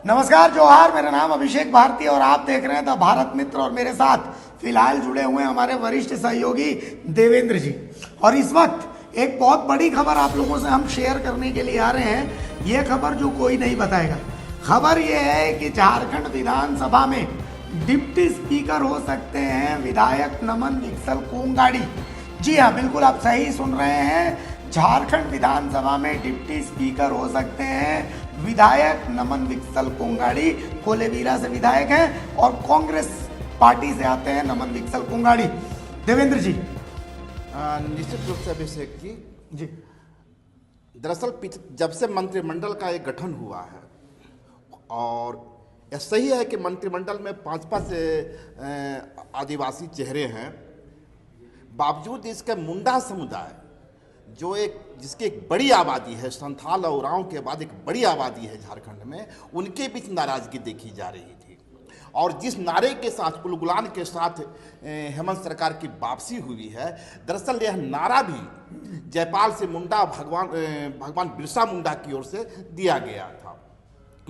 नमस्कार, जोहार। मेरा नाम अभिषेक भारती और आप देख रहे हैं द भारत मित्र। और मेरे साथ फिलहाल जुड़े हुए हैं हमारे वरिष्ठ सहयोगी देवेंद्र जी। और इस वक्त एक बहुत बड़ी खबर आप लोगों से हम शेयर करने के लिए आ रहे हैं। ये खबर जो कोई नहीं बताएगा। खबर ये है कि झारखंड विधानसभा में डिप्टी स्पीकर हो सकते हैं विधायक नमन विकसल कोंगाड़ी। जी हाँ, बिल्कुल आप सही सुन रहे हैं। झारखंड विधानसभा में डिप्टी स्पीकर हो सकते हैं विधायक नमन विकसल कोंगाड़ी। कोलेबिरा से विधायक हैं और कांग्रेस पार्टी से आते हैं नमन विकसल कोंगाड़ी। देवेंद्र जी। निश्चित रूप से अभिषेक जी, दरअसल जब से मंत्रिमंडल का एक गठन हुआ है और यह सही है कि मंत्रिमंडल में 5-5 आदिवासी चेहरे हैं, बावजूद इसके मुंडा समुदाय जो जिसकी एक बड़ी आबादी है, संथाल और उरांव के बाद एक बड़ी आबादी है झारखंड में, उनके बीच नाराजगी देखी जा रही थी। और जिस नारे के साथ, उलगुलान के साथ हेमंत सरकार की वापसी हुई है, दरअसल यह नारा भी जयपाल से मुंडा भगवान बिरसा मुंडा की ओर से दिया गया था।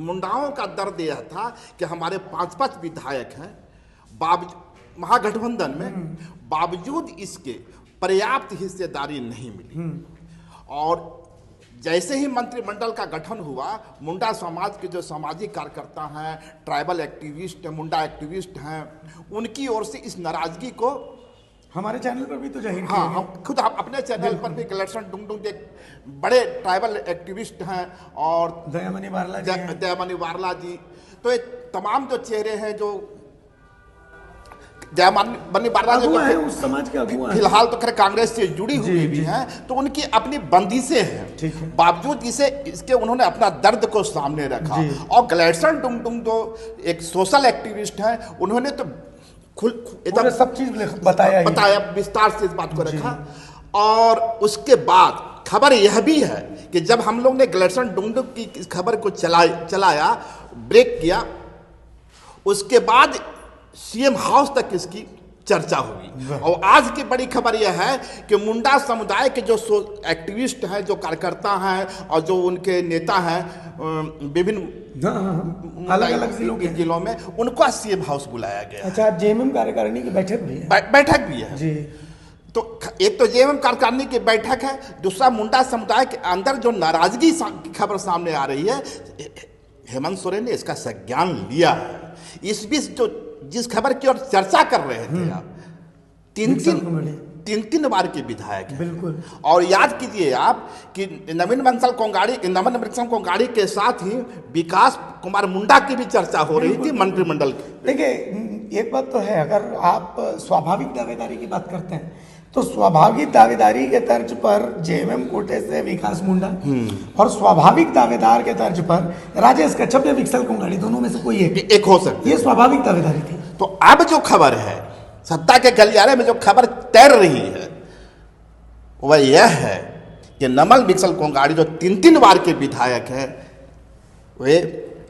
मुंडाओं का दर्द यह था कि हमारे 5-5 विधायक हैं महागठबंधन में, बावजूद इसके पर्याप्त हिस्सेदारी नहीं मिली। और जैसे ही मंत्रिमंडल का गठन हुआ, मुंडा समाज के जो सामाजिक कार्यकर्ता हैं, ट्राइबल एक्टिविस्ट, मुंडा एक्टिविस्ट हैं, उनकी ओर से इस नाराजगी को हमारे चैनल पर भी तो जाहिर किया। हाँ, हम खुद अपने चैनल पर भी गलेसन डुंगडुंग एक बड़े ट्राइबल एक्टिविस्ट हैं और दयामणि वारला जी, तो ये तमाम जो चेहरे हैं जो दयामणि वारला जी उस समाज के अगुआ फिलहाल तो खैर कांग्रेस से जुड़ी हुई भी हैं, तो उनकी अपनी बंदिशें हैं। बावजूद इसके उन्होंने अपना दर्द को सामने रखा। और गलेसन डुंगडुंग जो एक सोशल एक्टिविस्ट हैं, उन्होंने तो सब चीज बताया, विस्तार से इस बात को रखा। और उसके बाद खबर यह भी है कि जब हम लोग ने गलेसन डुंगडुंग की इस खबर को चलाया, ब्रेक किया, उसके बाद सीएम हाउस तक इसकी चर्चा हुई। और आज की बड़ी खबर यह है कि मुंडा समुदाय के जो एक्टिविस्ट हैं, जो कार्यकर्ता हैं और जो उनके नेता हैं विभिन्न अलग-अलग जिलों में, उनको सीएम हाउस बुलाया गया। अच्छा, जेएमएम कार्यकारिणी की बैठक भी है? बैठक भी है जी। तो एक तो जेएमएम कार्यकारिणी की बैठक है, दूसरा मुंडा समुदाय के अंदर जो नाराजगी की खबर सामने आ रही है, हेमंत सोरेन ने इसका संज्ञान लिया है। इस बीच जिस खबर की ओर चर्चा कर रहे थे आप, तीन बार के विधायक हैं। बिल्कुल। और याद कीजिए आप कि नमन विकसल कोंगाड़ी के साथ ही विकास कुमार मुंडा की भी चर्चा हो रही थी मंत्रिमंडल की। देखिए, एक बात तो है, अगर आप स्वाभाविक दावेदारी की बात करते हैं तो स्वाभाविक दावेदारी के तर्ज पर जेएमएम कोटे से विकास मुंडा और स्वाभाविक दावेदार के तर्ज पर राजेश कच्छप या विकसल कोंगाड़ी, दोनों में से कोई एक हो सकती है। ये स्वाभाविक दावेदारी थी। तो अब जो खबर है, सत्ता के गलियारे में जो खबर तैर रही है, वह यह है कि नमन विकसल कोंगाड़ी जो 3 बार के विधायक हैं, वे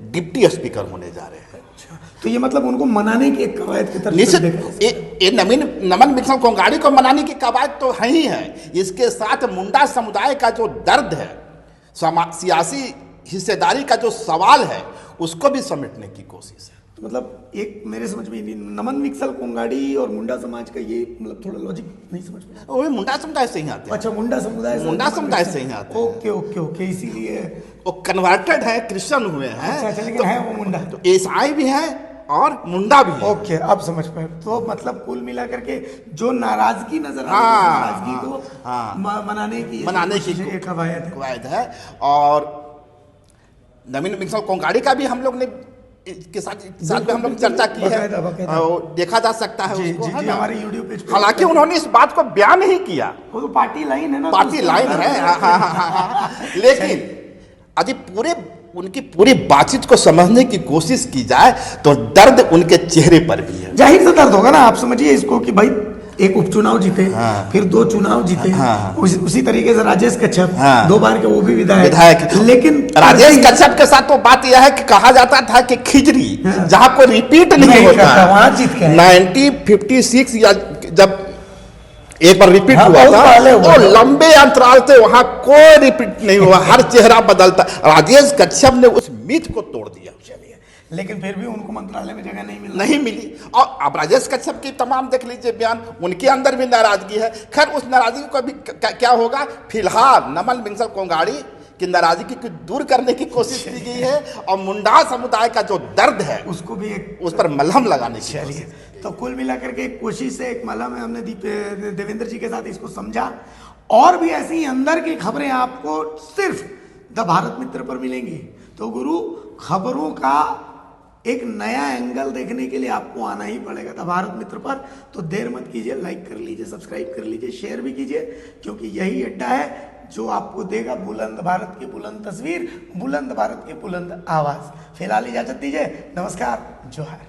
डिप्टी स्पीकर होने जा रहे हैं। तो ये मतलब उनको मनाने की एक कवायद की तरफ निश्चित नमन विकसल कोंगाड़ी को मनाने की कवायद तो है ही है। इसके साथ मुंडा समुदाय का जो दर्द है, सियासी हिस्सेदारी का जो सवाल है, उसको भी समेटने की कोशिश है। तो मतलब एक मेरे समझ में नमन विकसल कोंगाड़ी और मुंडा समाज का ये मतलब थोड़ा लॉजिक नहीं समझ में। वो मुंडा समुदाय से ही आते हैं। अच्छा, मुंडा समुदाय से ही आते हैं। ओके, इसीलिए वो कन्वर्टेड है, क्रिश्चियन हुए हैं। अच्छा, लेकिन है वो मुंडा, तो ईसाई भी है और मुंडा भी है। ओके, अब समझ पाए। तो मतलब कुल मिलाकर के जो नाराजगी नजर आ रही है, नाराजगी को मनाने की कवायद है। और नमन विकसल कोंगाड़ी का भी हम लोग ने इसके साथ में हम लोग चर्चा की है, देखा जा सकता है उसको, है ना? हमारे यूट्यूब पेज पे। हालांकि उन्होंने इस बात को बयान नहीं किया, वो तो पार्टी लाइन है ना, पार्टी लाइन है। लेकिन यदि उनकी पूरी बातचीत को समझने की कोशिश की जाए तो दर्द उनके चेहरे पर भी है। जाहिर से दर्द होगा ना। आप समझिए इसको कि भाई एक उपचुनाव जीते, फिर 2 चुनाव जीते, उसी तरीके से राजेश कच्छप 2 बार के वो भी विधायक। लेकिन राजेश कच्छप के साथ तो बात यह है कि कहा जाता था कि खिजड़ी जहां कोई रिपीट नहीं होता, वहां जीत गए। 1956 या जब एक बार रिपीट हाँ, हुआ बहुत था पहले हुआ और था। लंबे अंतराल से वहां कोई रिपीट नहीं हुआ, हर चेहरा बदलता। राजेश कश्यप ने उस मिथ को तोड़ दिया। चलिए, लेकिन फिर भी उनको मंत्रालय में जगह नहीं मिली। नहीं मिली। और अब राजेश कश्यप की तमाम देख लीजिए बयान, उनके अंदर भी नाराजगी है। खैर उस नाराजगी को भी क्या होगा, फिलहाल नमल मिंसल कोंगाड़ी की नाराजगी को दूर करने की कोशिश की गई है और मुंडा समुदाय का जो दर्द है उसको भी एक उस पर मलहम लगाने की चलिए, कोशिश। तो कुल मिलाकर के एक कोशिश से एक मलहम है, हमने देवेंद्र जी के साथ इसको समझा। और भी ऐसी अंदर की खबरें आपको सिर्फ द भारत मित्र पर मिलेंगी। तो गुरु, खबरों का एक नया एंगल देखने के लिए आपको आना ही पड़ेगा द भारत मित्र पर। तो देर मत कीजिए, लाइक कर लीजिए, सब्सक्राइब कर लीजिए, शेयर भी कीजिए, क्योंकि यही अड्डा है जो आपको देगा बुलंद भारत की बुलंद तस्वीर, बुलंद भारत की बुलंद आवाज। फिलहाल इजाजत दीजिए, नमस्कार, जोहार।